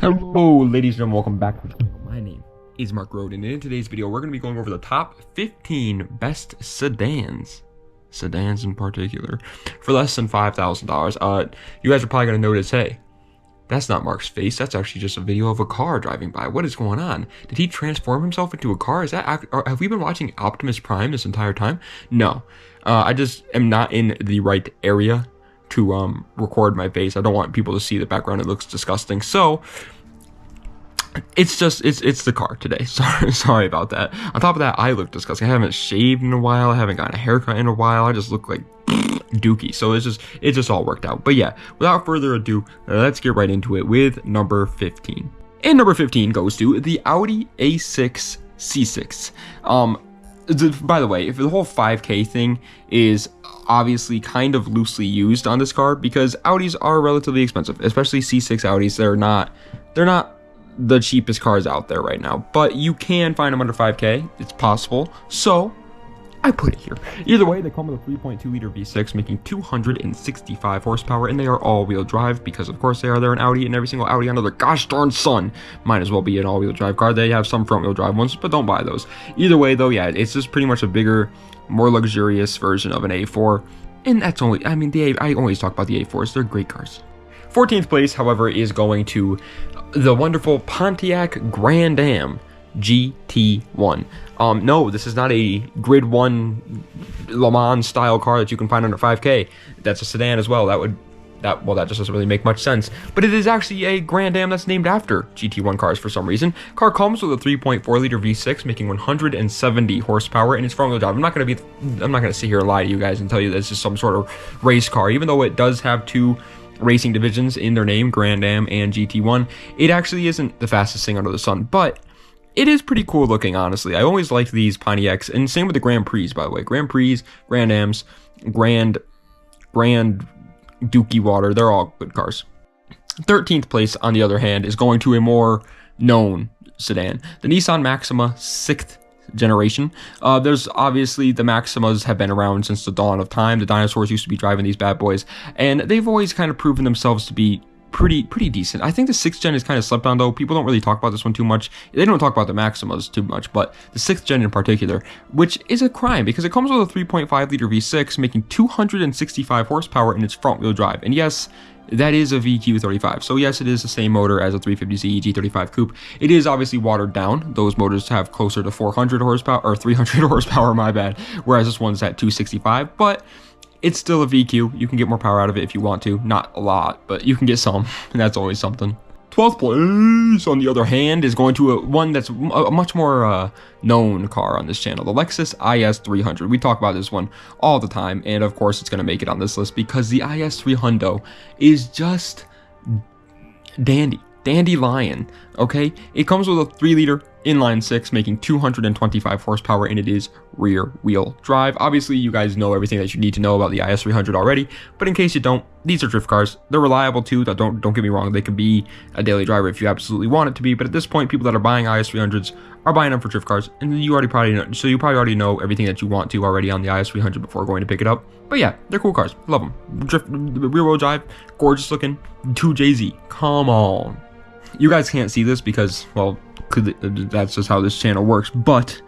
Hello, ladies and gentlemen, welcome back to the channel. My name is Mark Roden, and in today's video, we're going to be going over the top 15 best sedans in particular, for less than $5,000. You guys are probably going to notice, hey, that's not Mark's face. That's actually just a video of a car driving by. What is going on? Did he transform himself into a car? Have we been watching Optimus Prime this entire time? No. I just am not in the right area to record my face. I don't want people to see the background. It looks disgusting. So it's the car today. Sorry about that. On top of that, I look disgusting. I haven't shaved in a while. I haven't gotten a haircut in a while. I just look like dookie. So it just all worked out. But yeah, without further ado, let's get right into it with number 15. And number 15 goes to the Audi A6 C6. By the way, if the whole 5K thing is obviously kind of loosely used on this car, because Audis are relatively expensive, especially C6 Audis. They're not the cheapest cars out there right now, but you can find them under 5K. It's possible. So I put it here. Either way, they come with a 3.2 liter V6 making 265 horsepower, and they are all-wheel drive because, of course, they are. They're an Audi, and every single Audi under their gosh darn sun might as well be an all-wheel drive car. They have some front-wheel drive ones, but don't buy those. Either way, though, yeah, it's just pretty much a bigger, more luxurious version of an A4, and that's only, I mean, I always talk about the A4s. They're great cars. 14th place, however, is going to the wonderful Pontiac Grand D GT1. No, this is not a Grid 1 Le Mans style car that you can find under 5K. That's a sedan as well. That just doesn't really make much sense. But it is actually a Grand Am that's named after GT1 cars for some reason. Car comes with a 3.4 liter V6 making 170 horsepower, and it's front-wheel drive. I'm not gonna sit here and lie to you guys and tell you this is some sort of race car, even though it does have two racing divisions in their name, Grand Am and GT1. It actually isn't the fastest thing under the sun, but it is pretty cool looking, honestly. I always liked these Pontiacs, and same with the Grand Prix, by the way. Grand Prix, Grand Ams, Grand Dookie Water, they're all good cars. 13th place, on the other hand, is going to a more known sedan, the Nissan Maxima 6th generation. There's obviously, the Maximas have been around since the dawn of time. The dinosaurs used to be driving these bad boys, and they've always kind of proven themselves to be pretty decent. I think the 6th gen is kind of slept on, though. People don't really talk about this one too much. They don't talk about the Maximas too much, but the 6th gen in particular, which is a crime because it comes with a 3.5 liter V6 making 265 horsepower in its front wheel drive. And yes, that is a VQ35. So yes, it is the same motor as a 350Z G35 coupe. It is obviously watered down. Those motors have closer to 400 horsepower, or 300 horsepower, my bad, whereas this one's at 265, but it's still a VQ. You can get more power out of it if you want to. Not a lot, but you can get some, and that's always something. 12th place, on the other hand, is going to one that's a much more known car on this channel, the Lexus IS300. We talk about this one all the time, and of course it's going to make it on this list because the IS300 is just dandelion, okay? It comes with a 3 liter inline 6 making 225 horsepower, and it is rear wheel drive. Obviously, you guys know everything that you need to know about the IS300 already, but in case you don't, these are drift cars. They're reliable too. Don't get me wrong, they can be a daily driver if you absolutely want it to be, but at this point, people that are buying IS300s are buying them for drift cars, and you probably already know everything that you want to already on the IS300 before going to pick it up. But yeah, they're cool cars. Love them. Rear wheel drive, gorgeous looking. 2JZ, come on. You guys can't see this because, well, that's just how this channel works, but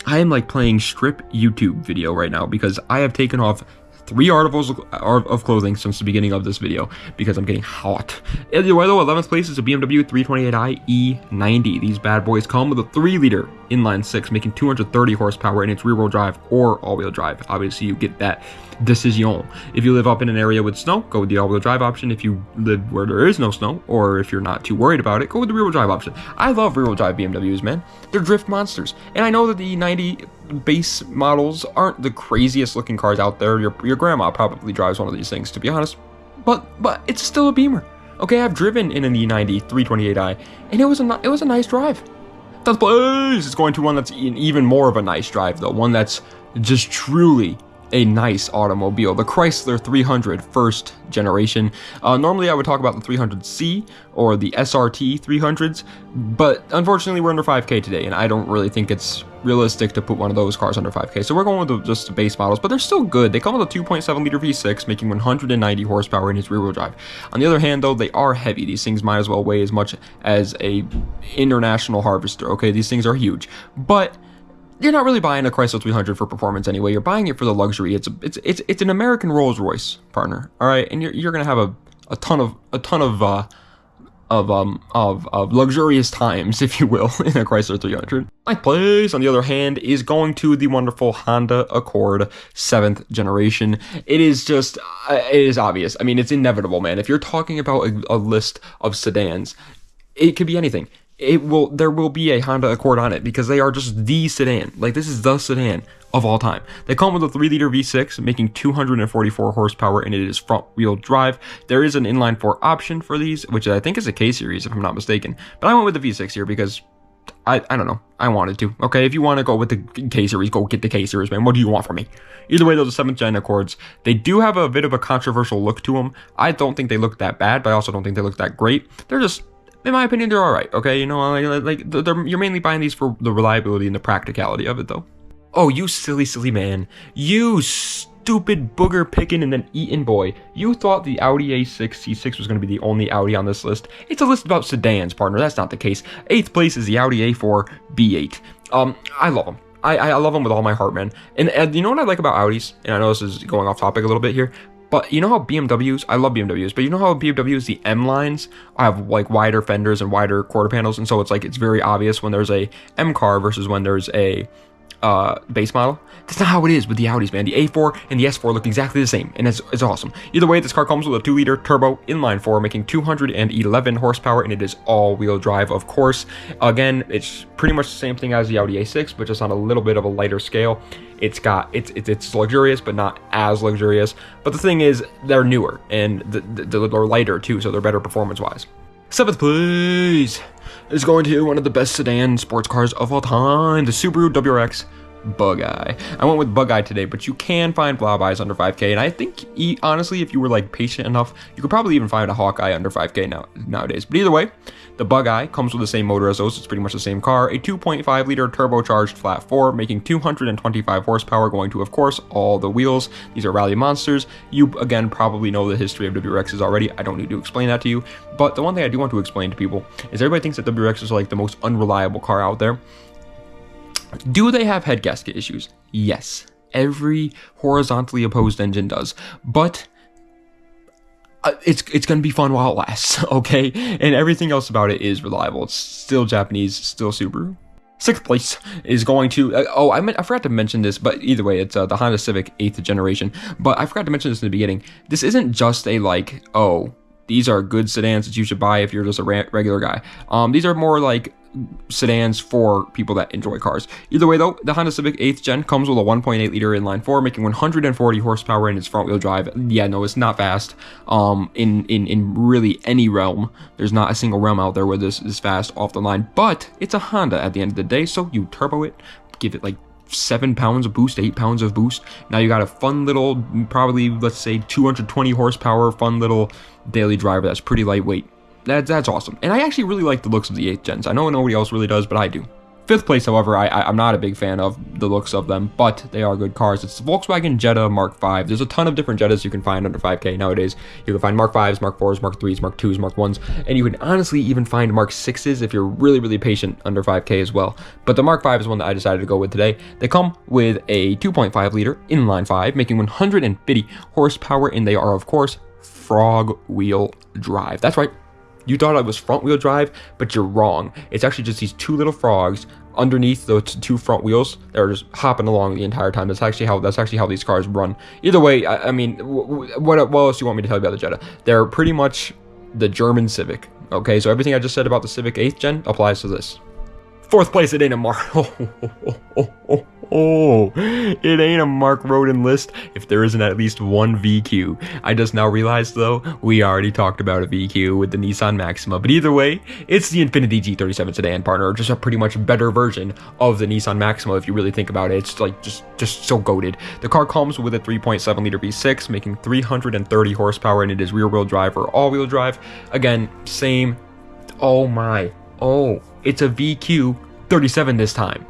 I am like playing strip YouTube video right now because I have taken off 3 articles of clothing since the beginning of this video because I'm getting hot. Anyway, though, 11th place is a BMW 328i E90. These bad boys come with a 3 liter inline 6 making 230 horsepower, in its rear wheel drive or all wheel drive. Obviously, you get that decision. If you live up in an area with snow, go with the all wheel drive option. If you live where there is no snow, or if you're not too worried about it, go with the rear wheel drive option. I love rear wheel drive BMWs, man. They're drift monsters, and I know that the 90 base models aren't the craziest looking cars out there. Your grandma probably drives one of these things, to be honest, but it's still a Beamer. Okay, I've driven in an E90 328i, and it was a nice drive. 10th place is going to one that's even more of a nice drive, though. One that's just truly a nice automobile, the Chrysler 300 first generation. Normally I would talk about the 300C or the SRT 300s, but unfortunately we're under 5K today, and I don't really think it's realistic to put one of those cars under 5K. So we're going with just the base models, but they're still good. They come with a 2.7 liter V6, making 190 horsepower in its rear wheel drive. On the other hand, though, they are heavy. These things might as well weigh as much as a international Harvester. Okay, these things are huge, but you're not really buying a Chrysler 300 for performance anyway. You're buying it for the luxury. It's an American Rolls Royce, partner. All right, and you're gonna have a ton of luxurious times, if you will, in a Chrysler 300. Ninth place, on the other hand, is going to the wonderful Honda Accord 7th generation. It is just, it is obvious. I mean, it's inevitable, man. If you're talking about a list of sedans, it could be anything. There will be a Honda Accord on it because they are just the sedan. Like, this is the sedan of all time. They come with a 3-liter V6, making 244 horsepower, and it is front-wheel drive. There is an inline-4 option for these, which I think is a K-Series, if I'm not mistaken. But I went with the V6 here because I don't know. I wanted to. Okay, if you want to go with the K-Series, go get the K-Series, man. What do you want from me? Either way, those are 7th gen Accords. They do have a bit of a controversial look to them. I don't think they look that bad, but I also don't think they look that great. They're just, in my opinion, they're all right. Okay, you know, you're mainly buying these for the reliability and the practicality of it, though. Oh, you silly man. You stupid booger picking and then eating boy. You thought the Audi A6 C6 was going to be the only Audi on this list. It's a list about sedans, partner. That's not the case. 8th place is the Audi A4 B8. I love them. I love them with all my heart, man. And you know what I like about Audis? And I know this is going off topic a little bit here, but you know how BMWs, I love BMWs, but you know how BMWs, the M lines, have like wider fenders and wider quarter panels, and so it's very obvious when there's a M car versus when there's a base model. That's not how it is with the Audis, man. The A4 and the S4 look exactly the same, and it's awesome. Either way, this car comes with a 2-liter turbo inline-4, making 211 horsepower, and it is all-wheel drive, of course. Again, it's pretty much the same thing as the Audi A6, but just on a little bit of a lighter scale. It's luxurious, but not as luxurious. But the thing is, they're newer, and they're lighter too, so they're better performance-wise. 7th place is going to one of the best sedan sports cars of all time, the Subaru WRX Bug-Eye. I went with Bug-Eye today, but you can find Blob-Eyes under 5K, and I think, honestly, if you were like patient enough, you could probably even find a Hawkeye under 5K nowadays. But either way, the Bug-Eye comes with the same motor as those. It's pretty much the same car, a 2.5-liter turbocharged flat 4, making 225 horsepower, going to, of course, all the wheels. These are rally monsters. You, again, probably know the history of WRXs already. I don't need to explain that to you. But the one thing I do want to explain to people is everybody thinks that WRXs are like the most unreliable car out there. Do they have head gasket issues? Yes. Every horizontally opposed engine does. But it's going to be fun while it lasts, okay? And everything else about it is reliable. It's still Japanese, still Subaru. 6th place is going to, I forgot to mention this, but either way, it's the Honda Civic 8th generation. But I forgot to mention this in the beginning. This isn't just a like, oh, these are good sedans that you should buy if you're just a regular guy. These are more like sedans for people that enjoy cars. Either way, though, the Honda Civic 8th gen comes with a 1.8-liter inline-4, making 140 horsepower in its front-wheel drive. Yeah, no, it's not fast. In really any realm, there's not a single realm out there where this is fast off the line. But it's a Honda at the end of the day, so you turbo it, give it like 7 pounds of boost, 8 pounds of boost. Now you got a fun little, probably, let's say 220 horsepower, fun little daily driver that's pretty lightweight. That's awesome. And I actually really like the looks of the 8th gens. I know nobody else really does, but I do. 5th place, however, I'm not a big fan of the looks of them, but they are good cars. It's the Volkswagen Jetta Mark V. There's a ton of different Jettas you can find under 5K nowadays. You can find Mark 5s, Mark 4s, Mark 3s, Mark 2s, Mark 1s, and you can honestly even find Mark 6s if you're really, really patient under 5K as well. But the Mark 5 is one that I decided to go with today. They come with a 2.5-liter inline-5, making 150 horsepower, and they are, of course, frog-wheel drive. That's right. You thought it was front-wheel drive, but you're wrong. It's actually just these two little frogs underneath those two front wheels that are just hopping along the entire time. That's actually how these cars run. Either way, I mean, what else do you want me to tell you about the Jetta? They're pretty much the German Civic. Okay, so everything I just said about the Civic 8th gen applies to this. 4th place, it ain't a mark. Oh, it ain't a Mark Roden list if there isn't at least one VQ. I just now realized though, we already talked about a VQ with the Nissan Maxima, but either way, it's the Infiniti G37 sedan, partner, just a pretty much better version of the Nissan Maxima if you really think about it. It's like just so goated. The car comes with a 3.7 liter V6, making 330 horsepower, and it is rear wheel drive or all wheel drive. Again, same. Oh my, oh, it's a VQ 37 this time.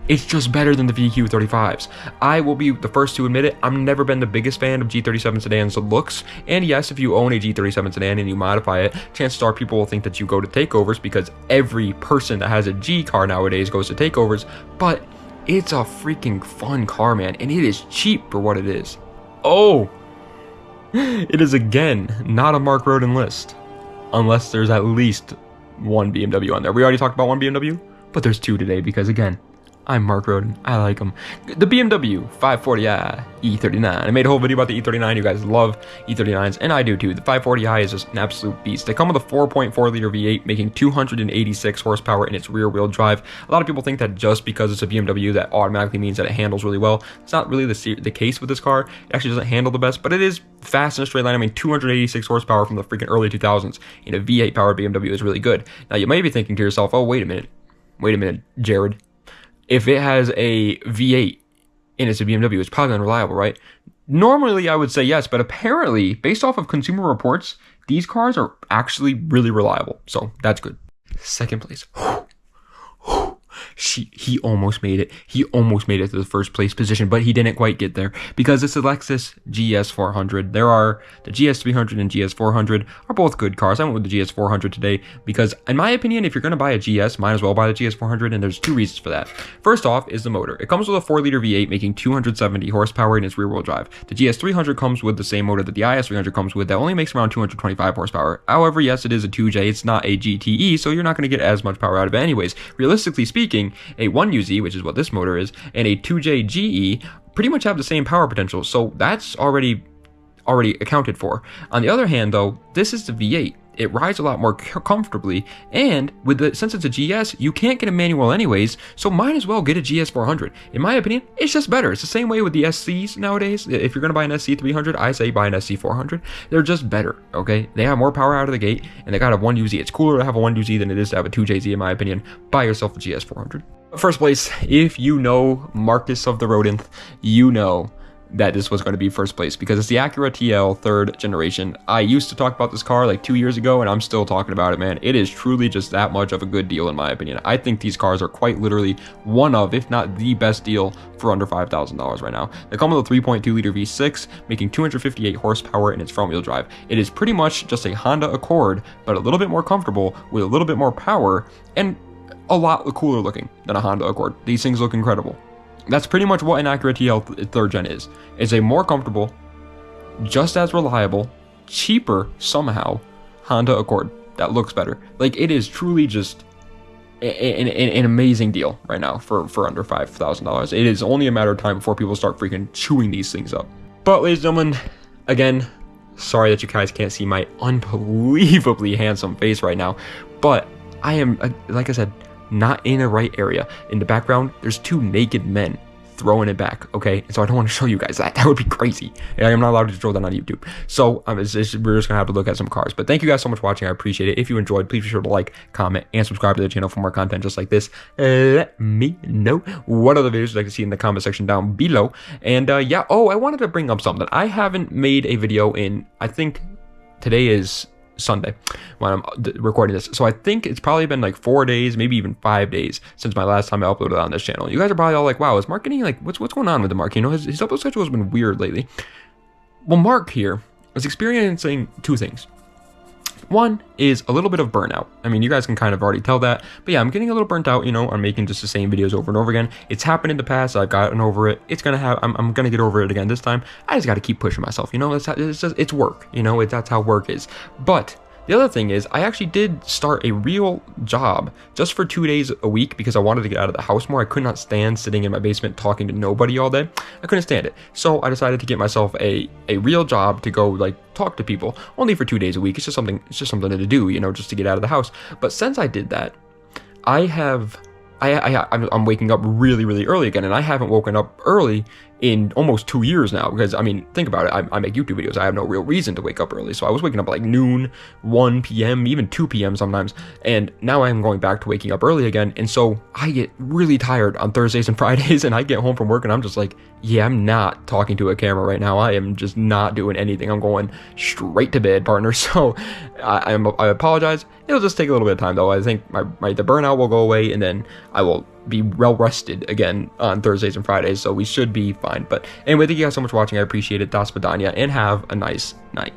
It's just better than the VQ 35s. I will be the first to admit it, I've never been the biggest fan of G37 sedans looks, and yes, if you own a G37 sedan and you modify it, chances are people will think that you go to takeovers because every person that has a G car nowadays goes to takeovers, but it's a freaking fun car, man, and it is cheap for what it is. Oh, it is again not a Mark Roden list, unless there's at least one BMW on there. We already talked about one BMW, but there's two today because again, I'm Mark Roden. I like them. The BMW 540i E39. I made a whole video about the E39. You guys love E39s, and I do too. The 540i is just an absolute beast. They come with a 4.4 liter V8, making 286 horsepower in its rear wheel drive. A lot of people think that just because it's a BMW, that automatically means that it handles really well. It's not really the case with this car. It actually doesn't handle the best, but it is fast in a straight line. I mean, 286 horsepower from the freaking early 2000s in a V8 powered BMW is really good. Now, you may be thinking to yourself, oh, wait a minute, Jared. If it has a V8 and it's a BMW, it's probably unreliable, right? Normally, I would say yes, but apparently, based off of Consumer Reports, these cars are actually really reliable. So that's good. Second place. He almost made it. He almost made it to the first place position, but he didn't quite get there because it's the Lexus GS400. There are the GS300 and GS400 are both good cars. I went with the GS400 today because, in my opinion, if you're going to buy a GS, might as well buy the GS400, and there's two reasons for that. First off is the motor. It comes with a 4 liter V8 making 270 horsepower in its rear wheel drive. The GS300 comes with the same motor that the IS300 comes with that only makes around 225 horsepower. However, yes, it is a 2J. It's not a GTE, so you're not going to get as much power out of it anyways. Realistically speaking, a 1UZ, which is what this motor is, and a 2J GE pretty much have the same power potential, so that's already accounted for. On the other hand, though, this is the V8. It rides a lot more comfortably, and since it's a GS, you can't get a manual anyways, so might as well get a GS400. In my opinion, it's just better. It's the same way with the SCs nowadays. If you're going to buy an SC300, I say buy an SC400. They're just better, okay? They have more power out of the gate, and they got a 1UZ. It's cooler to have a 1UZ than it is to have a 2JZ, in my opinion. Buy yourself a GS400. First place, if you know Marcus of the Rodenth, you know that this was going to be first place because it's the Acura TL 3rd generation. I used to talk about this car like 2 years ago, and I'm still talking about it, man. It is truly just that much of a good deal in my opinion. I think these cars are quite literally one of, if not the best deal for under $5,000 right now. They come with a 3.2 liter V6, making 258 horsepower in its front wheel drive. It is pretty much just a Honda Accord, but a little bit more comfortable with a little bit more power and a lot cooler looking than a Honda Accord. These things look incredible. That's pretty much what an Acura TL 3rd gen is. It's a more comfortable, just as reliable, cheaper somehow Honda Accord that looks better. Like, it is truly just an amazing deal right now for under $5,000. It is only a matter of time before people start freaking chewing these things up. But ladies and gentlemen, again, sorry that you guys can't see my unbelievably handsome face right now, but I am, like I said, not in the right area. In the background, there's two naked men throwing it back, okay? And so I don't want to show you guys that. That would be crazy. I'm not allowed to show that on YouTube. So we're just gonna have to look at some cars. But thank you guys so much for watching. I appreciate it. If you enjoyed, please be sure to like, comment, and subscribe to the channel for more content just like this. Let me know what other videos you'd like to see in the comment section down below. And yeah, oh, I wanted to bring up something. I haven't made a video in, I think today is Sunday when I'm recording this, so I think it's probably been like 4 days, maybe even 5 days since my last time I uploaded on this channel. You guys are probably all like, wow, is Mark getting like what's going on with the Mark? You know, his upload schedule has been weird lately. Well, Mark here is experiencing two things. One is a little bit of burnout. I mean, you guys can kind of already tell that, but yeah, I'm getting a little burnt out, you know, on making just the same videos over and over again. It's happened in the past. I've gotten over it. I'm gonna get over it again this time. I just got to keep pushing myself, you know. It's work, you know. That's how work is. But the other thing is, I actually did start a real job just for 2 days a week because I wanted to get out of the house more. I could not stand sitting in my basement talking to nobody all day. I couldn't stand it. So I decided to get myself a real job to go like talk to people only for 2 days a week. It's just something to do, you know, just to get out of the house. But since I did that, I have I'm waking up really, really early again, and I haven't woken up early in almost 2 years now, because I mean, think about it, I make YouTube videos, I have no real reason to wake up early, so I was waking up at like noon, 1 p.m, even 2 p.m. sometimes, and now I'm going back to waking up early again, and so I get really tired on Thursdays and Fridays, and I get home from work and I'm just like, yeah, I'm not talking to a camera right now, I am just not doing anything, I'm going straight to bed, partner. So I apologize, it'll just take a little bit of time though. I think the burnout will go away, and then I will be well rested again on Thursdays and Fridays, so we should be fine. But anyway, thank you guys so much for watching, I appreciate it, das vidania, and have a nice night.